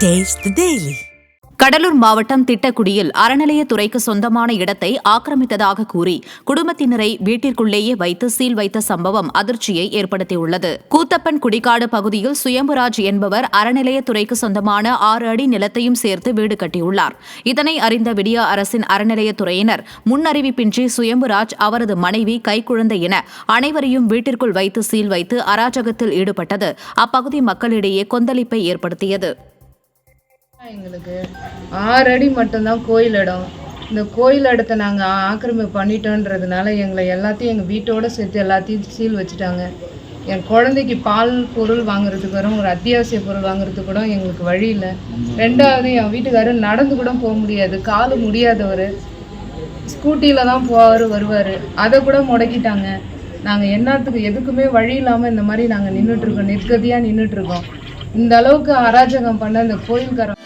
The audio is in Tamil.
Taste the Daily. கடலூர் மாவட்டம் திட்டக்குடியில் அறநிலையத்துறைக்கு சொந்தமான இடத்தை ஆக்கிரமித்ததாக கூறி குடும்பத்தினரை வீட்டிற்குள்ளேயே வைத்து சீல் வைத்த சம்பவம் அதிர்ச்சியை ஏற்படுத்தியுள்ளது. கூத்தப்பன் குடிக்காடு பகுதியில் சுயம்புராஜ் என்பவர் அறநிலையத்துறைக்கு சொந்தமான 6 அடி நிலத்தையும் சேர்த்து வீடு கட்டியுள்ளார். இதனை அறிந்த விடிய அரசின் அறநிலையத்துறையினர் முன்னறிவிப்பின்றி சுயம்புராஜ், அவரது மனைவி, கைக்குழந்தை என அனைவரையும் வீட்டிற்குள் வைத்து சீல் வைத்து அராஜகத்தில் ஈடுபட்டது அப்பகுதி மக்களிடையே கொந்தளிப்பை ஏற்படுத்தியது. எங்களுக்கு 6 அடி மட்டும்தான் கோயில் இடம். இந்த கோயில் இடத்த நாங்கள் ஆக்கிரமிப்பு பண்ணிட்டோன்றதுனால எங்களை எல்லாத்தையும் எங்கள் வீட்டோடு சேர்த்து எல்லாத்தையும் சீல் வச்சுட்டாங்க. என் குழந்தைக்கு பால் பொருள் வாங்குறதுக்கு வரும், ஒரு அத்தியாவசிய பொருள் வாங்குறதுக்கு கூட எங்களுக்கு வழி இல்லை. 2வது, என் வீட்டுக்காரர் நடந்து கூட போக முடியாது, காலு முடியாதவர், ஸ்கூட்டியில் தான் வருவார். அதை கூட முடக்கிட்டாங்க. நாங்கள் என்னத்துக்கு எதுக்குமே வழி இல்லாமல் இந்த மாதிரி நாங்கள் நின்றுட்டுருக்கோம், நிர்கதியாக நின்றுட்டுருக்கோம். இந்த அளவுக்கு அராஜகம் பண்ண இந்த கோயில்காரன்